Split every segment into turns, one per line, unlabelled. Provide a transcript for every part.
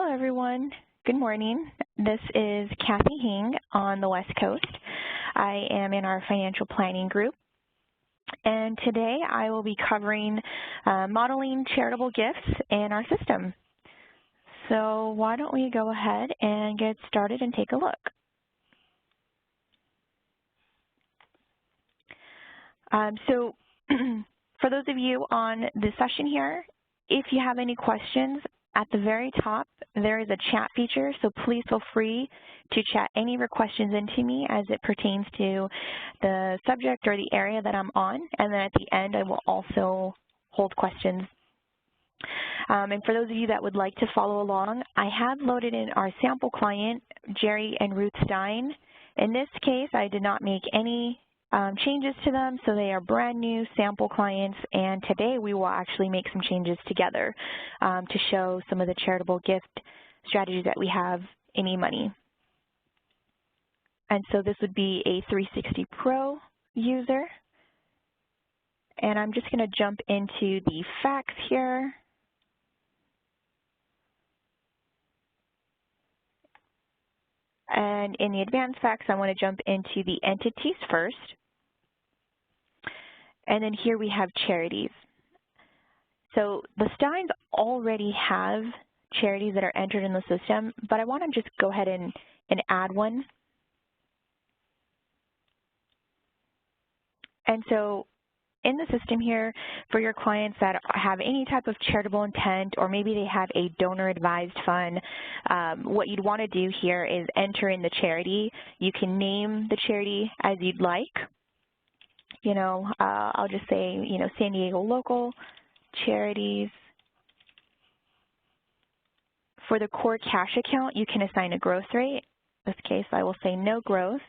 Hello, everyone. Good morning. This is Kathy Hing on the West Coast. I am in our financial planning group. And today I will be covering modeling charitable gifts in our system. So why don't we go ahead and get started and take a look. So for those of you on the session here, if you have any questions, at the very top, there is a chat feature, so please feel free to chat any of your questions into me as it pertains to the subject or the area that I'm on, and then at the end, I will also hold questions. And for those of you that would like to follow along, I have loaded in our sample client, Jerry and Ruth Stein. In this case, I did not make any changes to them, so they are brand new sample clients, and today we will actually make some changes together to show some of the charitable gift strategies that we have in eMoney. And so this would be a 360 Pro user, and I'm just going to jump into the facts here. And in the advanced facts, I want to jump into the entities first. And then here we have charities. So the Steins already have charities that are entered in the system, but I want to just go ahead and add one. And so in the system here, for your clients that have any type of charitable intent, or maybe they have a donor-advised fund, what you'd want to do here is enter in the charity. You can name the charity as you'd like. You know, I'll just say, you know, San Diego Local Charities. For the core cash account, you can assign a growth rate. In this case, I will say no growth.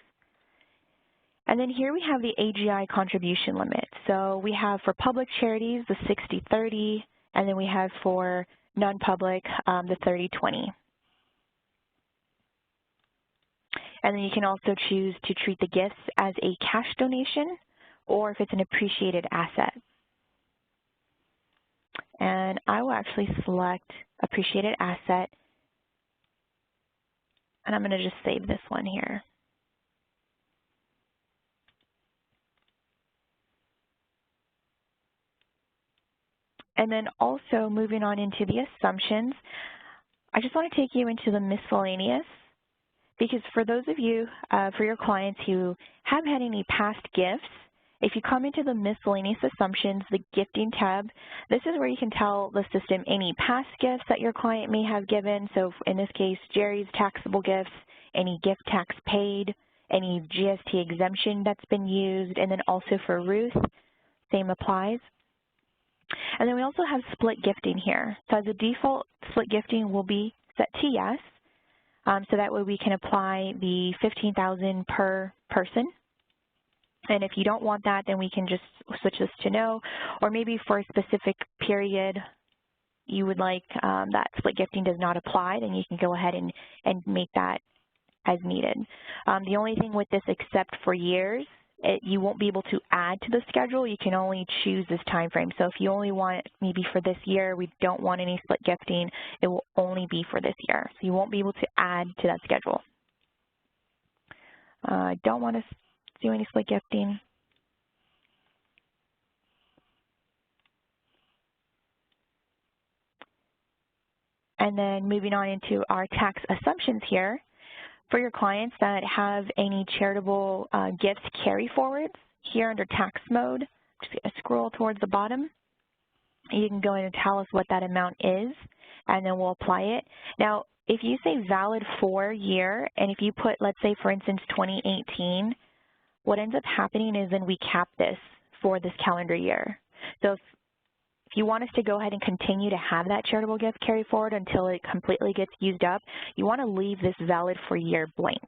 And then here we have the AGI contribution limit. So we have for public charities the 60-30, and then we have for non-public the 30-20. And then you can also choose to treat the gifts as a cash donation or if it's an appreciated asset. And I will actually select appreciated asset, and I'm going to just save this one here. And then also moving on into the assumptions, I just want to take you into the miscellaneous, because for those of you, for your clients who have had any past gifts, if you come into the miscellaneous assumptions, the gifting tab, this is where you can tell the system any past gifts that your client may have given. So in this case, Jerry's taxable gifts, any gift tax paid, any GST exemption that's been used, and then also for Ruth, same applies. And then we also have split gifting here. So as a default, split gifting will be set to yes. So that way we can apply the $15,000 per person. And if you don't want that, then we can just switch this to no. Or maybe for a specific period you would like that split gifting does not apply, then you can go ahead and make that as needed. The only thing with this, except for years, you won't be able to add to the schedule. You can only choose this time frame. So if you only want maybe for this year, we don't want any split gifting, it will only be for this year. So you won't be able to add to that schedule. I don't want to do any split gifting. And then moving on into our tax assumptions here. For your clients that have any charitable gifts carry forwards, here under tax mode, just gonna scroll towards the bottom. You can go in and tell us what that amount is, and then we'll apply it. Now, if you say valid for year, and if you put, let's say, for instance, 2018, what ends up happening is then we cap this for this calendar year. So if you want us to go ahead and continue to have that charitable gift carry forward until it completely gets used up, you want to leave this valid for year blank.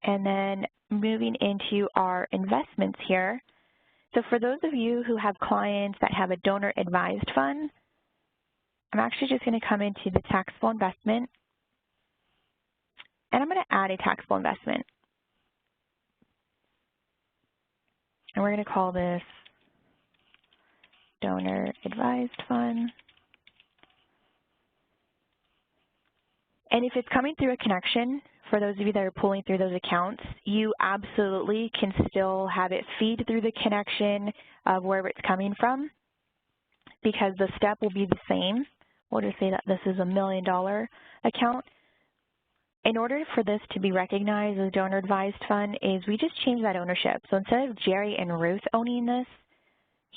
And then moving into our investments here. So for those of you who have clients that have a donor advised fund, I'm actually just going to come into the taxable investment, and I'm going to add a taxable investment. And we're going to call this Donor Advised Fund. And if it's coming through a connection, for those of you that are pulling through those accounts, you absolutely can still have it feed through the connection of wherever it's coming from, because the step will be the same. We'll just say that this is a $1 million account. In order for this to be recognized as a donor advised fund is we just change that ownership. So instead of Jerry and Ruth owning this,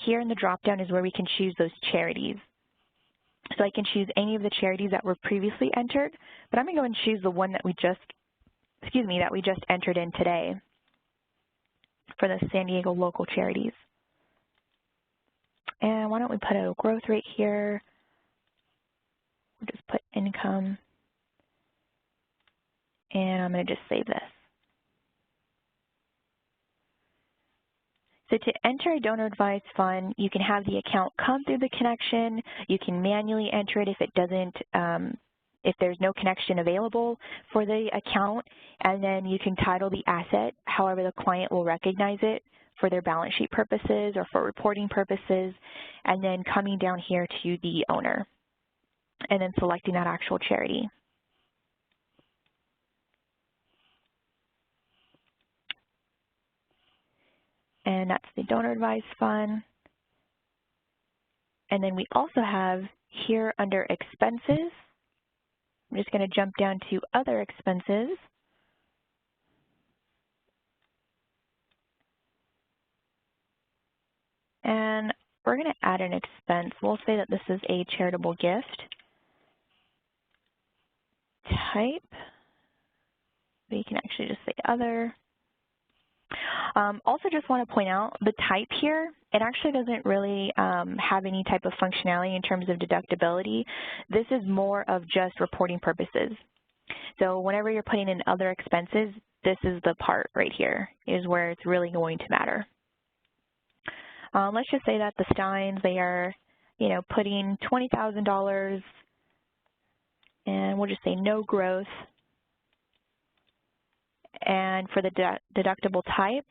here in the drop-down is where we can choose those charities. So I can choose any of the charities that were previously entered, but I'm going to go and choose the one that we just entered in today for the San Diego local charities. And why don't we put a growth rate here? We'll just put income. And I'm going to just save this. So to enter a donor advised fund, you can have the account come through the connection. You can manually enter it if it doesn't, if there's no connection available for the account, and then you can title the asset however the client will recognize it for their balance sheet purposes or for reporting purposes, and then coming down here to the owner, and then selecting that actual charity. And that's the donor advised fund. And then we also have here under expenses, I'm just going to jump down to other expenses. And we're going to add an expense. We'll say that this is a charitable gift. Type, we can actually just say other. Also just want to point out the type here, it actually doesn't really have any type of functionality in terms of deductibility. This is more of just reporting purposes. So whenever you're putting in other expenses, this is the part right here is where it's really going to matter. Let's just say that the Steins, they are, putting $20,000, and we'll just say no growth. And for the deductible type,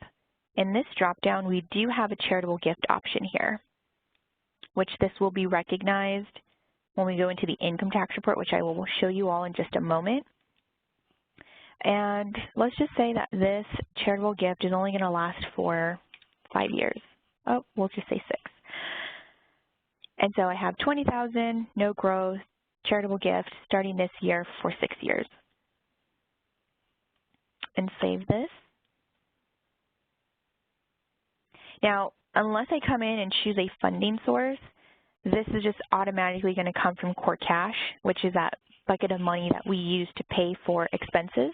in this drop-down, we do have a charitable gift option here, which this will be recognized when we go into the income tax report, which I will show you all in just a moment. And let's just say that this charitable gift is only going to last for 5 years. Oh, we'll just say 6. And so I have $20,000, no growth, charitable gift starting this year for 6 years. And save this. Now, unless I come in and choose a funding source, this is just automatically going to come from core cash, which is that bucket of money that we use to pay for expenses.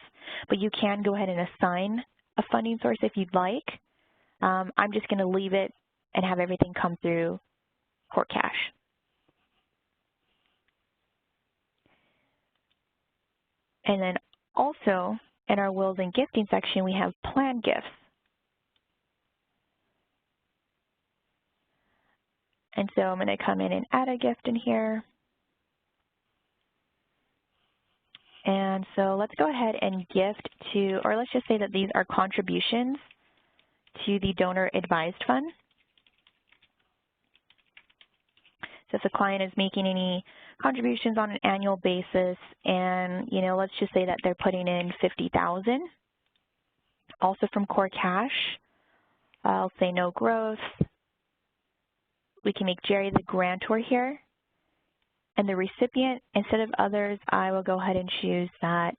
But you can go ahead and assign a funding source if you'd like. I'm just going to leave it and have everything come through core cash. And then also, in our wills and gifting section, we have planned gifts. And so I'm going to come in and add a gift in here. And so let's go ahead and gift to, or let's just say that these are contributions to the donor advised fund. So if the client is making any contributions on an annual basis and, let's just say that they're putting in $50,000, also from core cash, I'll say no growth. We can make Jerry the grantor here. And the recipient, instead of others, I will go ahead and choose that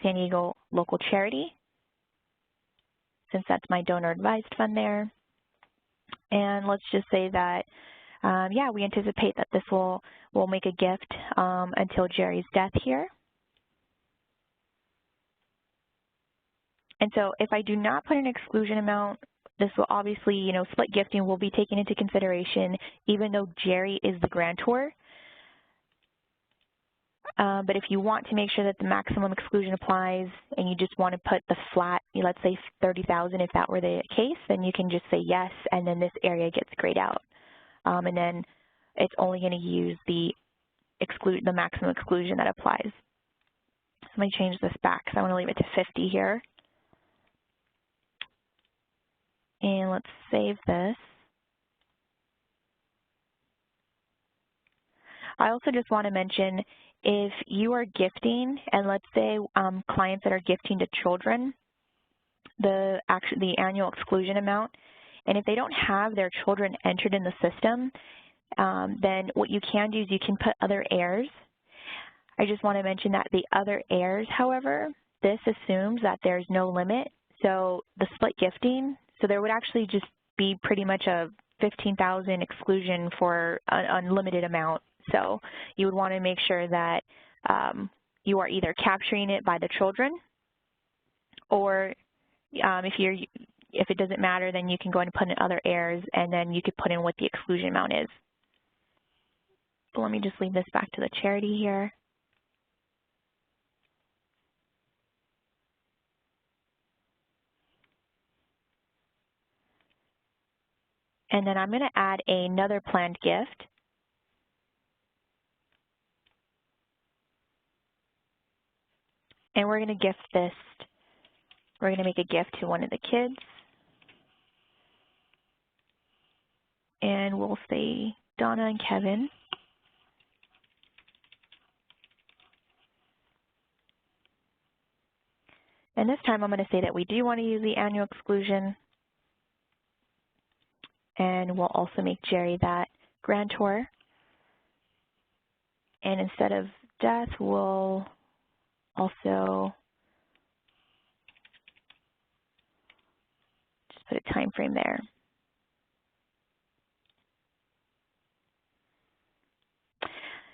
San Diego local charity, since that's my donor advised fund there. And let's just say that, we anticipate that this will make a gift until Jerry's death here. And so if I do not put an exclusion amount, this will obviously, split gifting will be taken into consideration even though Jerry is the grantor. But if you want to make sure that the maximum exclusion applies and you just want to put the flat, let's say $30,000 if that were the case, then you can just say yes, and then this area gets grayed out. And then it's only going to use the maximum exclusion that applies. So let me change this back because I want to leave it to 50 here. And let's save this. I also just want to mention, if you are gifting, and let's say clients that are gifting to children, the annual exclusion amount, and if they don't have their children entered in the system, then what you can do is you can put other heirs. I just want to mention that the other heirs, however, this assumes that there's no limit. So the split gifting, so there would actually just be pretty much a $15,000 exclusion for an unlimited amount. So you would want to make sure that you are either capturing it by the children, or if it doesn't matter, then you can go and put in other heirs, and then you could put in what the exclusion amount is. So let me just leave this back to the charity here. And then I'm going to add another planned gift. And we're going to gift this. We're going to make a gift to one of the kids. And we'll say Donna and Kevin. And this time I'm going to say that we do want to use the annual exclusion. And we'll also make Jerry that grantor. And instead of death, we'll also just put a time frame there.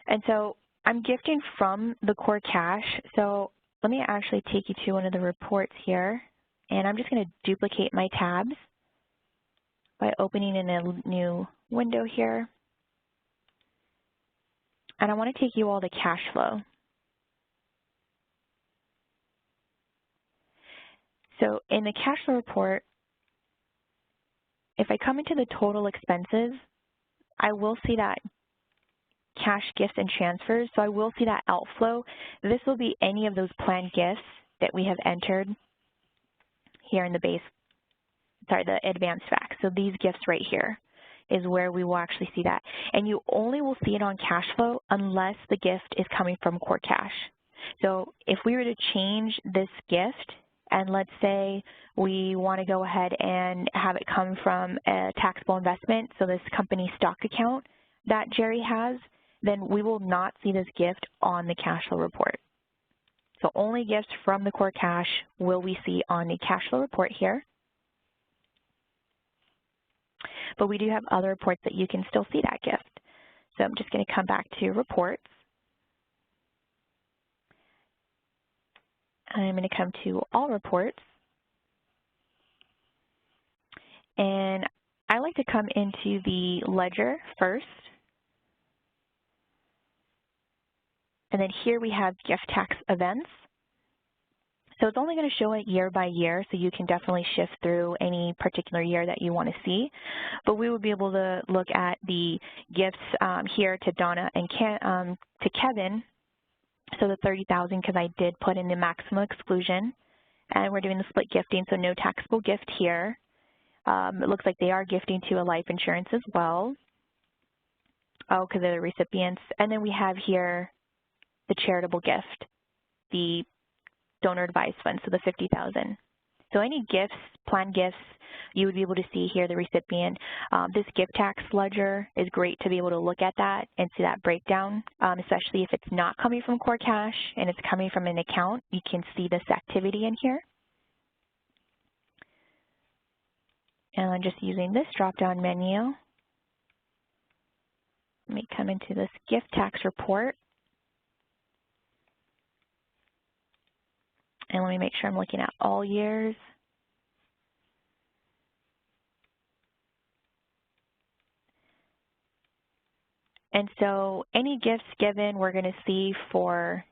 And so I'm gifting from the core cash. So let me actually take you to one of the reports here. And I'm just going to duplicate my tabs by opening in a new window here. And I want to take you all to cash flow. So in the cash flow report, if I come into the total expenses, I will see that cash gifts and transfers. So I will see that outflow. This will be any of those planned gifts that we have entered here in the the advanced facts. So these gifts right here is where we will actually see that. And you only will see it on cash flow unless the gift is coming from core cash. So if we were to change this gift, and let's say we want to go ahead and have it come from a taxable investment, so this company stock account that Jerry has, then we will not see this gift on the cash flow report. So only gifts from the core cash will we see on the cash flow report here. But we do have other reports that you can still see that gift. So I'm just going to come back to reports. I'm going to come to all reports. And I like to come into the ledger first. And then here we have gift tax events. So it's only going to show it year by year, so you can definitely shift through any particular year that you want to see. But we will be able to look at the gifts here to Donna and to Kevin. So the $30,000, because I did put in the maximum exclusion, and we're doing the split gifting, so no taxable gift here. It looks like they are gifting to a life insurance as well. Oh, because they're the recipients. And then we have here the charitable gift, the donor advised fund, so the $50,000. So any gifts, planned gifts, you would be able to see here the recipient. This gift tax ledger is great to be able to look at that and see that breakdown, especially if it's not coming from core cash and it's coming from an account. You can see this activity in here. And I'm just using this drop-down menu. Let me come into this gift tax report. And let me make sure I'm looking at all years. And so any gifts given, we're going to see for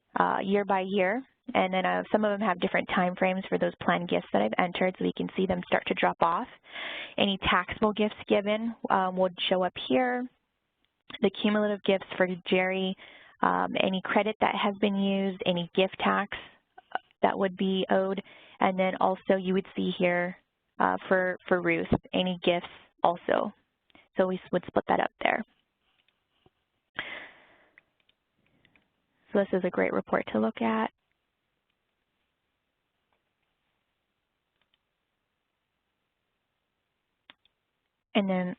year by year. And then some of them have different time frames for those planned gifts that I've entered, so we can see them start to drop off. Any taxable gifts given would show up here. The cumulative gifts for Jerry, any credit that has been used, any gift tax that would be owed, and then also you would see here for Ruth, any gifts also. So we would split that up there. So this is a great report to look at. And then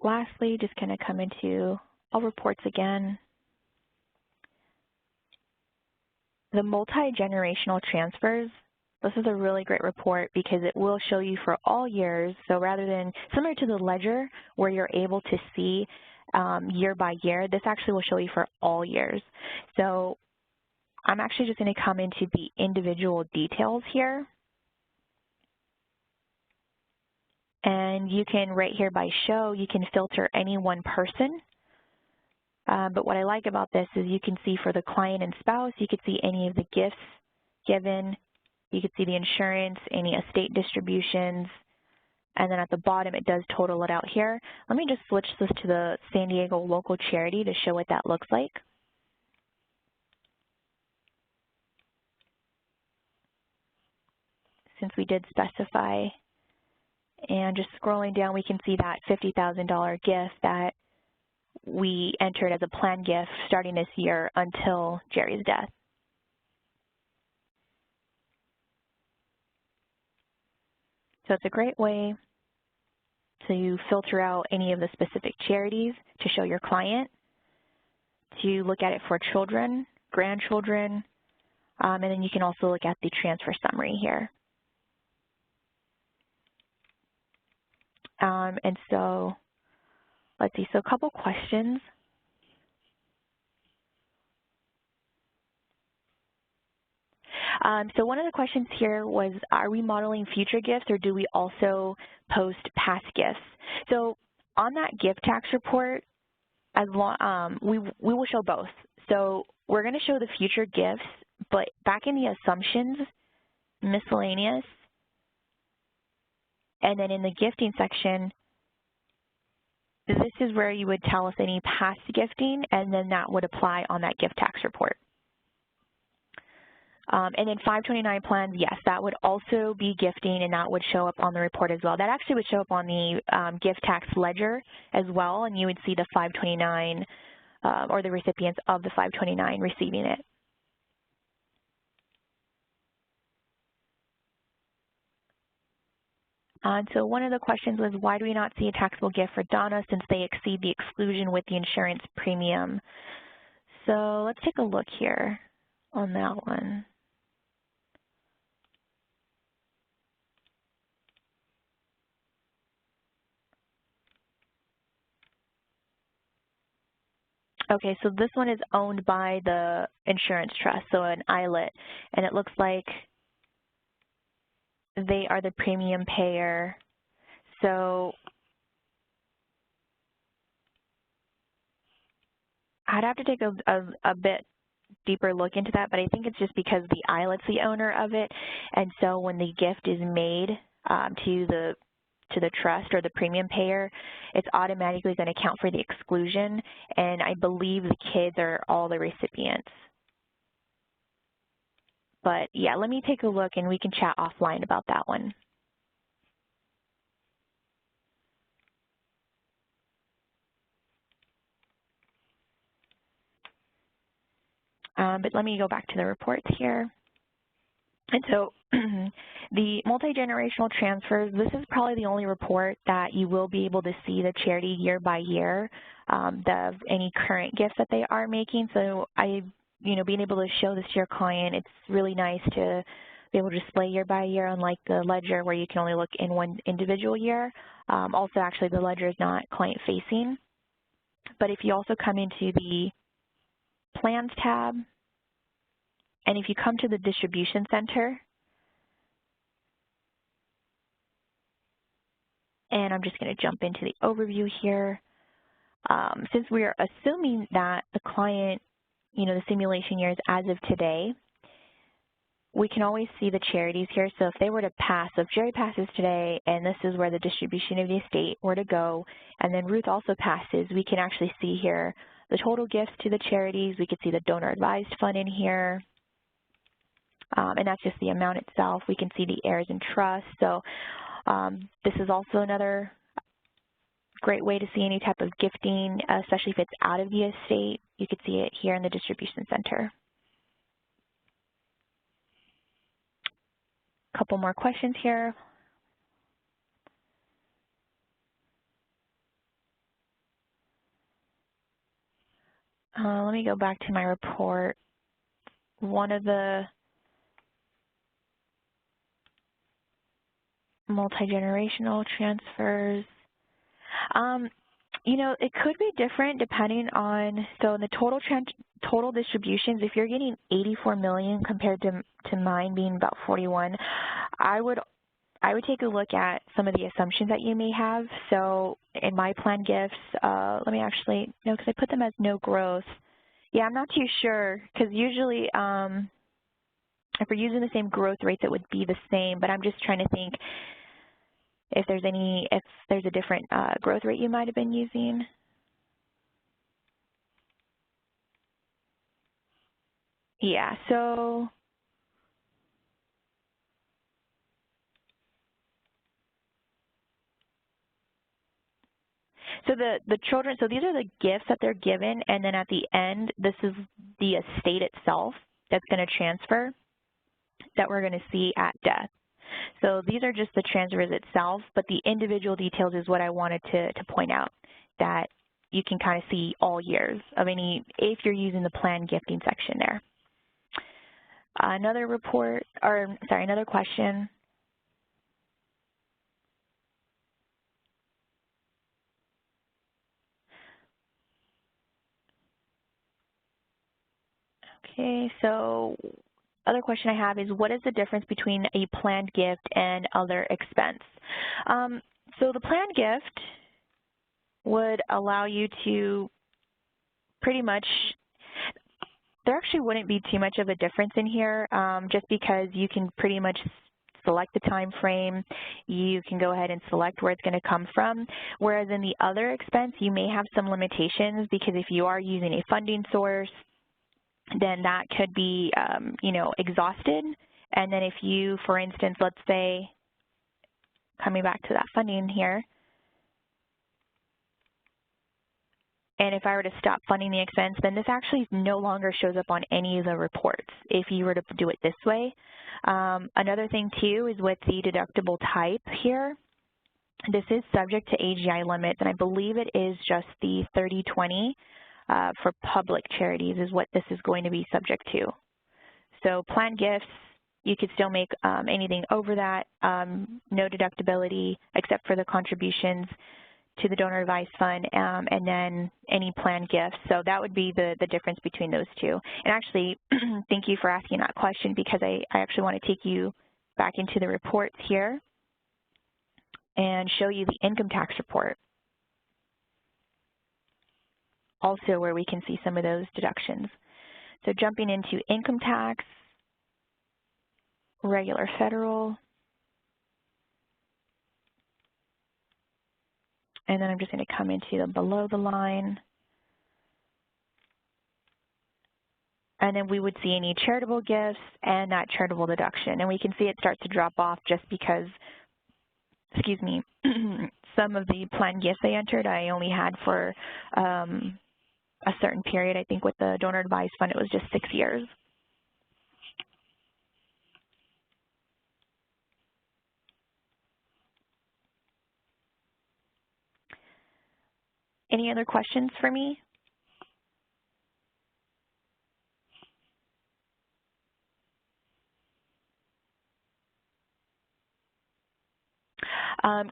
lastly, just kind of come into all reports again. The multi-generational transfers, this is a really great report because it will show you for all years. So rather than, similar to the ledger where you're able to see year by year, this actually will show you for all years. So I'm actually just going to come into the individual details here. And you can, right here by show, you can filter any one person. But what I like about this is you can see for the client and spouse, you could see any of the gifts given. You could see the insurance, any estate distributions. And then at the bottom, it does total it out here. Let me just switch this to the San Diego local charity to show what that looks like. Since we did specify. And just scrolling down, we can see that $50,000 gift that we entered as a planned gift starting this year until Jerry's death. So it's a great way to filter out any of the specific charities to show your client, to look at it for children, grandchildren, and then you can also look at the transfer summary here. And so, let's see, so a couple questions. So one of the questions here was, are we modeling future gifts or do we also post past gifts? So on that gift tax report, as long, we will show both. So we're going to show the future gifts, but back in the assumptions, miscellaneous, and then in the gifting section, this is where you would tell us any past gifting, and then that would apply on that gift tax report. And then 529 plans, yes, that would also be gifting, and that would show up on the report as well. That actually would show up on the gift tax ledger as well, and you would see the 529 or the recipients of the 529 receiving it. So one of the questions was, why do we not see a taxable gift for Donna since they exceed the exclusion with the insurance premium? So let's take a look here on that one. Okay, so this one is owned by the insurance trust, so an ILET, and it looks like they are the premium payer. So I'd have to take a bit deeper look into that, but I think it's just because the ILET's the owner of it, and so when the gift is made to the trust or the premium payer, it's automatically going to count for the exclusion, and I believe the kids are all the recipients. But yeah, let me take a look and we can chat offline about that one. But let me go back to the reports here. And so the multi-generational transfers, this is probably the only report that you will be able to see the charity year by year, any current gifts that they are making. So being able to show this to your client, it's really nice to be able to display year by year, unlike the ledger where you can only look in one individual year. Also, actually, the ledger is not client-facing. But if you also come into the Plans tab, and if you come to the Distribution Center, and I'm just going to jump into the overview here. Since we are assuming that the client, the simulation year is as of today, we can always see the charities here. So if they were to pass, so if Jerry passes today, and this is where the distribution of the estate were to go, and then Ruth also passes, we can actually see here the total gifts to the charities. We could see the donor advised fund in here. And that's just the amount itself. We can see the heirs and trusts. So This is also another great way to see any type of gifting, especially if it's out of the estate. You could see it here in the distribution center. A couple more questions here. Let me go back to my report. One of the multi-generational transfers, you know, it could be different depending on, so in the total distributions, if you're getting 84 million compared to mine being about 41, I would take a look at some of the assumptions that you may have. So in my plan gifts, let me actually, no, because I put them as no growth. Yeah, I'm not too sure, because usually if we're using the same growth rates, it would be the same, but I'm just trying to think if there's a different growth rate you might have been using. Yeah, so the children, so these are the gifts that they're given, and then at the end, this is the estate itself that's going to transfer that we're going to see at death. So these are just the transfers itself, but the individual details is what I wanted to point out, that you can kind of see all years of any, if you're using the planned gifting section there. Another question. Okay, so other question I have is, what is the difference between a planned gift and other expense? So the planned gift would allow you to pretty much, there actually wouldn't be too much of a difference in here, just because you can pretty much select the time frame, you can go ahead and select where it's going to come from, whereas in the other expense, you may have some limitations, because if you are using a funding source, then that could be, you know, exhausted. And then if you, for instance, let's say, coming back to that funding here, and if I were to stop funding the expense, then this actually no longer shows up on any of the reports if you were to do it this way. Another thing too is with the deductible type here, this is subject to AGI limits, and I believe it is just the 30/20 for public charities is what this is going to be subject to. So planned gifts, you could still make anything over that, no deductibility except for the contributions to the donor advised fund, and then any planned gifts. So that would be the difference between those two. And actually, thank you for asking that question, because I actually want to take you back into the reports here and show you the income tax report, also where we can see some of those deductions. So jumping into income tax, regular federal, and then I'm just going to come into the below the line. And then we would see any charitable gifts and that charitable deduction. And we can see it starts to drop off just because, excuse me, some of the planned gifts I entered, I only had for a certain period. I think with the donor advised fund, it was just 6 years. Any other questions for me?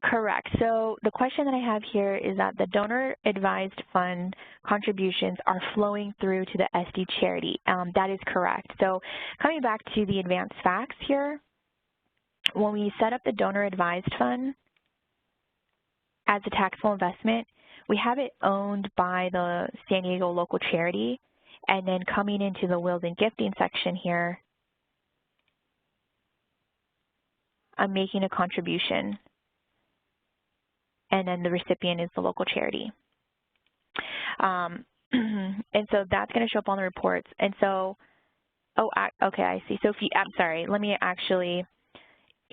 Correct. So the question that I have here is that the donor advised fund contributions are flowing through to the SD charity. That is correct. So coming back to the advanced facts here, when we set up the donor advised fund as a taxable investment, we have it owned by the San Diego local charity, and then coming into the wills and gifting section here, I'm making a contribution, and then the recipient is the local charity. And so that's going to show up on the reports. And so, okay, I see. So if you, I'm sorry, let me actually,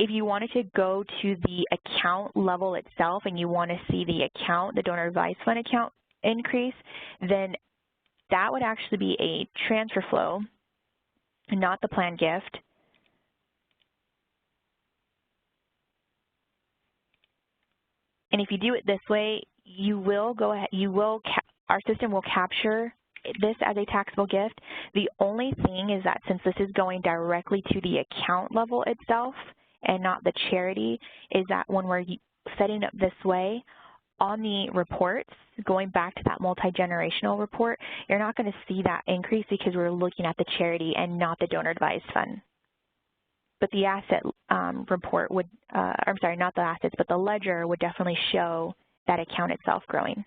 if you wanted to go to the account level itself and you want to see the account, the donor advised fund account increase, then that would actually be a transfer flow, not the planned gift. And if you do it this way, you will go ahead, our system will capture this as a taxable gift. The only thing is that since this is going directly to the account level itself and not the charity, is that when we're setting up this way, on the reports, going back to that multi-generational report, you're not going to see that increase because we're looking at the charity and not the donor advised fund. But the asset report would, I'm sorry, not the assets, but the ledger would definitely show that account itself growing.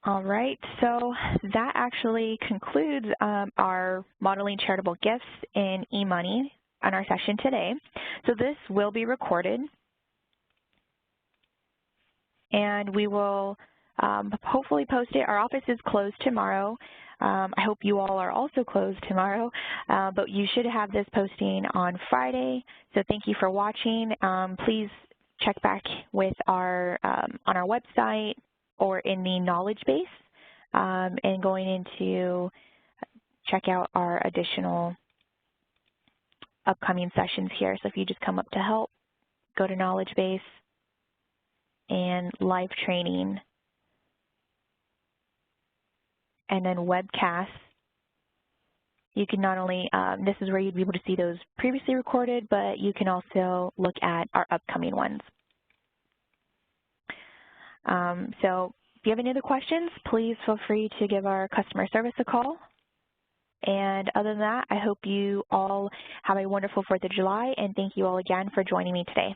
All right, so that actually concludes our modeling charitable gifts in eMoney on our session today. So this will be recorded, and we will hopefully post it. Our office is closed tomorrow. I hope you all are also closed tomorrow, but you should have this posting on Friday. So thank you for watching. Please check back with our on our website or in the knowledge base, and going into check out our additional upcoming sessions here. So if you just come up to help, go to knowledge base and live training, and then webcasts. You can not only, this is where you'd be able to see those previously recorded, but you can also look at our upcoming ones. So if you have any other questions, please feel free to give our customer service a call. And other than that, I hope you all have a wonderful 4th of July, and thank you all again for joining me today.